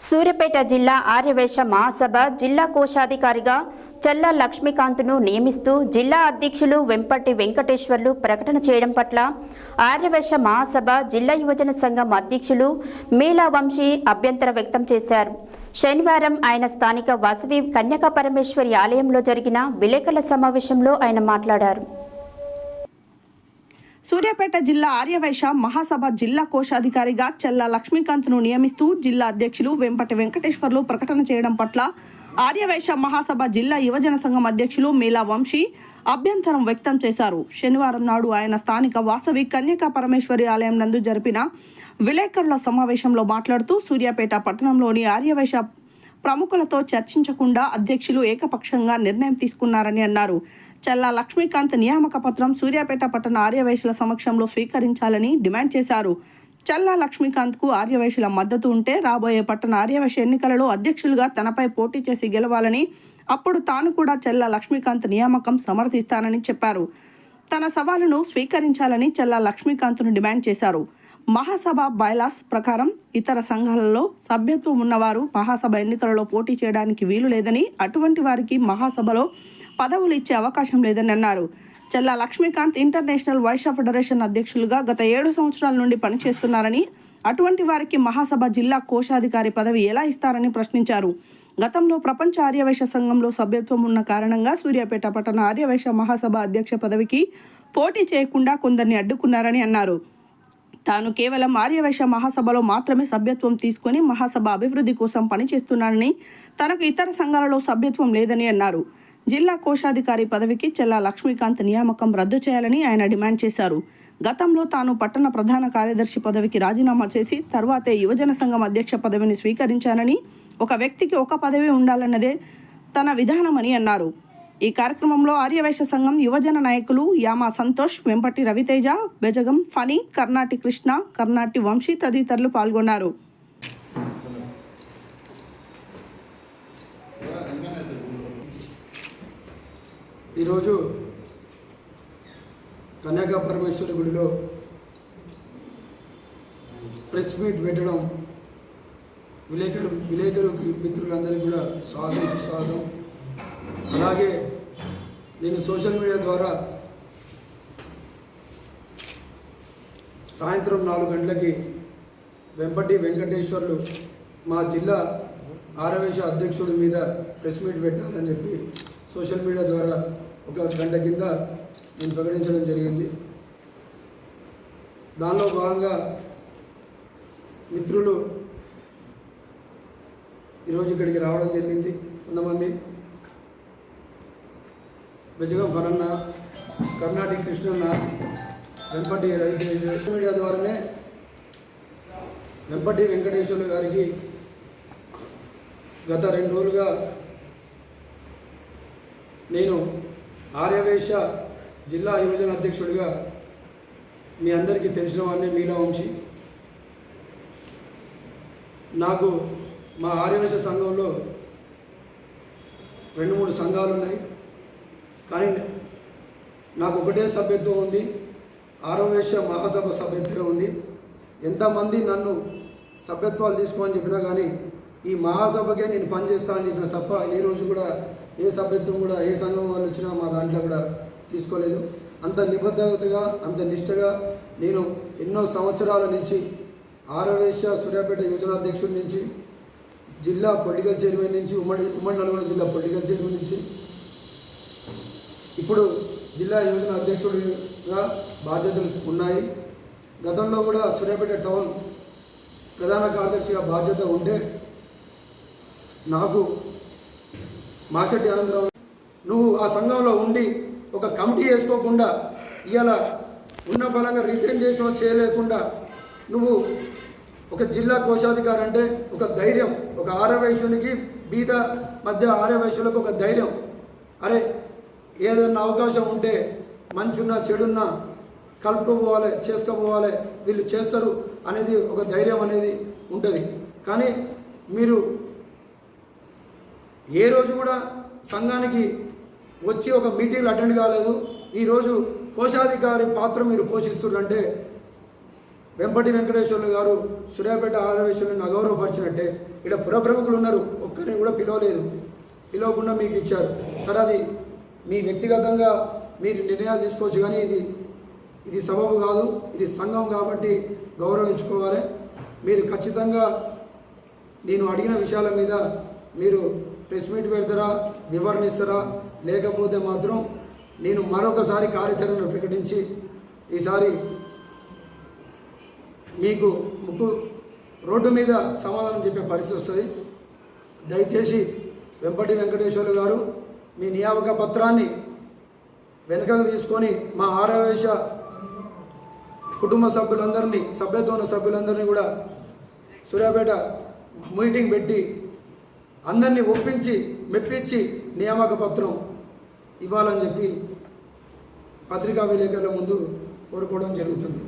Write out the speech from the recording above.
సూర్యాపేట జిల్లా ఆర్యవైశ్య మహాసభ జిల్లా కోశాధికారిగా చల్లా లక్ష్మీకాంత్ను నియమిస్తూ జిల్లా అధ్యక్షులు వెంపటి వెంకటేశ్వర్లు ప్రకటన చేయడం పట్ల ఆర్యవైశ్య మహాసభ జిల్లా యువజన సంఘం అధ్యక్షులు మీలా వంశీ అభ్యంతరం వ్యక్తం చేశారు. శనివారం ఆయన స్థానిక వాసవి కన్యకా పరమేశ్వరి ఆలయంలో జరిగిన విలేకరుల సమావేశంలో ఆయన మాట్లాడారు. సూర్యాపేట జిల్లా ఆర్యవైశ్య మహాసభ జిల్లా కోశాధికారిగా చల్లా లక్ష్మీకాంత్ను నియమిస్తూ జిల్లా అధ్యక్షులు వెంపటి వెంకటేశ్వర్లు ప్రకటన చేయడం పట్ల ఆర్యవైశ్య మహాసభ జిల్లా యువజన సంఘం అధ్యక్షులు మీలా వంశీ అభ్యంతరం వ్యక్తం చేశారు. శనివారం నాడు ఆయన స్థానిక వాసవి కన్యకా పరమేశ్వరి ఆలయం నందు జరిపిన విలేకరుల సమావేశంలో మాట్లాడుతూ సూర్యాపేట పట్టణంలోని ఆర్యవైశ్య ప్రముఖులతో చర్చించకుండా అధ్యక్షులు ఏకపక్షంగా నిర్ణయం తీసుకున్నారని అన్నారు. చల్లా లక్ష్మీకాంత్ నియామక పత్రం సూర్యాపేట పట్టణ ఆర్యవైశ్యుల సమక్షంలో స్వీకరించాలని డిమాండ్ చేశారు. చల్లా లక్ష్మీకాంత్కు ఆర్యవైశ్యుల మద్దతు ఉంటే రాబోయే పట్టణ ఆర్యవైశ్య ఎన్నికలలో అధ్యక్షులుగా తనపై పోటీ చేసి గెలవాలని, అప్పుడు తాను కూడా చల్లా లక్ష్మీకాంత్ నియామకం సమర్థిస్తానని చెప్పారు. తన సవాలును స్వీకరించాలని చల్లా లక్ష్మీకాంత్ను డిమాండ్ చేశారు. మహాసభ బైలాస్ ప్రకారం ఇతర సంఘాలలో సభ్యత్వం ఉన్నవారు మహాసభ ఎన్నికలలో పోటీ చేయడానికి వీలు లేదని, అటువంటి వారికి మహాసభలో పదవులు ఇచ్చే అవకాశం లేదని అన్నారు. చల్లా లక్ష్మీకాంత్ ఇంటర్నేషనల్ వైశ్య ఫెడరేషన్ అధ్యక్షులుగా గత 7 సంవత్సరాల నుండి పనిచేస్తున్నారని, అటువంటి వారికి మహాసభ జిల్లా కోశాధికారి పదవి ఎలా ఇస్తారని ప్రశ్నించారు. గతంలో ప్రపంచ ఆర్యవైశ్య సంఘంలో సభ్యత్వం ఉన్న కారణంగా సూర్యాపేట పట్టణ ఆర్యవైశ్య మహాసభ అధ్యక్ష పదవికి పోటీ చేయకుండా కొందరిని అడ్డుకున్నారని అన్నారు. తాను కేవలం ఆర్యవైశ్య మహాసభలో మాత్రమే సభ్యత్వం తీసుకుని మహాసభ అభివృద్ధి కోసం పనిచేస్తున్నానని, తనకు ఇతర సంఘాలలో సభ్యత్వం లేదని అన్నారు. జిల్లా కోశాధికారి పదవికి చల్లా లక్ష్మీకాంత్ నియామకం రద్దు చేయాలని ఆయన డిమాండ్ చేశారు. గతంలో తాను పట్టణ ప్రధాన కార్యదర్శి పదవికి రాజీనామా చేసి తర్వాతే యువజన సంఘం అధ్యక్ష పదవిని స్వీకరించానని, ఒక వ్యక్తికి ఒక పదవి ఉండాలన్నదే తన విధానమని అన్నారు. ఈ కార్యక్రమంలో ఆర్యవైశ్య సంఘం యువజన నాయకులు యామా సంతోష్, వెంపటి రవితేజ, బెజగం ఫణి, కర్ణాటి కృష్ణ, కర్ణాటి వంశీ తదితరులు పాల్గొన్నారు. ఈరోజు కన్యకా పరమేశ్వరి గుడిలో ప్రెస్ మీట్ పెట్టడం విలేకరు మిత్రులందరికీ కూడా స్వాగతం. అలాగే నేను సోషల్ మీడియా ద్వారా సాయంత్రం 4 గంటలకి వెంపటి వెంకటేశ్వర్లు మా జిల్లా ఆర్యవైశ్య అధ్యక్షుడి మీద ప్రెస్ మీట్ పెట్టాలని చెప్పి సోషల్ మీడియా ద్వారా 1 గంట కింద నేను ప్రకటించడం జరిగింది. దానిలో భాగంగా మిత్రులు ఈరోజు ఇక్కడికి రావడం జరిగింది. కొంతమంది బెజగం ఫరన్న, కర్ణాటి కృష్ణన్న, వెంపటి రవితేజ మీడియా ద్వారానే వెంపటి వెంకటేశ్వర్లు గారికి గత 2 రోజులుగా నేను ఆర్యవైశ్య జిల్లా యువజన అధ్యక్షుడిగా మీ అందరికీ తెలిసిన వాడిని మీలా ఉంచి, నాకు మా ఆర్యవైశ్య సంఘంలో 2-3 సంఘాలు ఉన్నాయి. కానీ నాకు ఒకటే సభ్యత్వం ఉంది, ఆర్యవైశ్య మహాసభ సభ్యత్వం ఉంది. ఎంతమంది నన్ను సభ్యత్వాలు తీసుకోమని చెప్పినా కానీ ఈ మహాసభకే నేను పనిచేస్తానని చెప్పిన తప్ప ఏ రోజు కూడా ఏ సభ్యత్వం కూడా ఏ సంఘం వాళ్ళు వచ్చినా మా దాంట్లో కూడా తీసుకోలేదు. అంత నిబద్ధతగా అంత నిష్టగా నేను ఎన్నో సంవత్సరాల నుంచి ఆర్యవైశ్య సూర్యాపేట యువజన అధ్యక్షుడి నుంచి, జిల్లా పొలిటికల్ చైర్మన్ నుంచి, ఉమ్మడి నల్గొండ జిల్లా పొలిటికల్ చైర్మన్ నుంచి, ఇప్పుడు జిల్లా యువజన అధ్యక్షుడిగా బాధ్యతలు ఉన్నాయి. గతంలో కూడా సూర్యాపేట టౌన్ ప్రధాన కార్యదర్శిగా బాధ్యత ఉంటే నాకు మాషెట్టి ఆనందరావు, నువ్వు ఆ సంఘంలో ఉండి ఒక కమిటీ వేసుకోకుండా ఇవాళ ఉన్న ఫలంగా రిజైన్ చేసినా చేయలేకుండా నువ్వు ఒక జిల్లా కోశాధికారి అంటే ఒక ధైర్యం, ఒక ఆర్యవైశ్యునికి బీద మధ్య ఆర్యవైశ్యులకు ఒక ధైర్యం. అరే ఏదన్నా అవకాశం ఉంటే మంచున్నా చెడున్నా కలుపుకోపోవాలి, చేసుకోపోవాలి, వీళ్ళు చేస్తారు అనేది ఒక ధైర్యం అనేది ఉంటుంది. కానీ మీరు ఏ రోజు కూడా సంఘానికి వచ్చి ఒక మీటింగ్లు అటెండ్ కాలేదు. ఈరోజు కోశాధికారి పాత్ర మీరు పోషిస్తున్నారంటే వెంపటి వెంకటేశ్వర్లు గారు సూర్యాపేట ఆర్యవైశ్యులను అగౌరవపరిచినట్టే ఇక్కడ పుర ప్రముఖులు ఉన్నారు, ఒక్కరిని కూడా పిలవలేదు, పిలవకుండా మీకు ఇచ్చారు. సరే, అది మీ వ్యక్తిగతంగా మీరు నిర్ణయాలు తీసుకోవచ్చు, కానీ ఇది సబబు కాదు, ఇది సంఘం కాబట్టి గౌరవించుకోవాలి. మీరు ఖచ్చితంగా నేను అడిగిన విషయాల మీద మీరు ప్రెస్ మీట్ పెడతారా, వివరణ ఇస్తారా, లేకపోతే మాత్రం నేను మరొకసారి కార్యాచరణ ప్రకటించి ఈసారి మీకు రోడ్డు మీద సమాధానం చెప్పే పరిస్థితి వస్తుంది. దయచేసి వెంపటి వెంకటేశ్వర్లు గారు మీ నియామక పత్రాన్ని వెనుకకు తీసుకొని మా ఆర్యవైశ్య కుటుంబ సభ్యులందరినీ, సభ్యత్వ ఉన్న సభ్యులందరినీ కూడా సూర్యాపేట మీటింగ్ పెట్టి అందరినీ ఒప్పించి మెప్పించి నియామక పత్రం ఇవ్వాలని చెప్పి పత్రికా విలేకరుల ముందు కోరుకోవడం జరుగుతుంది.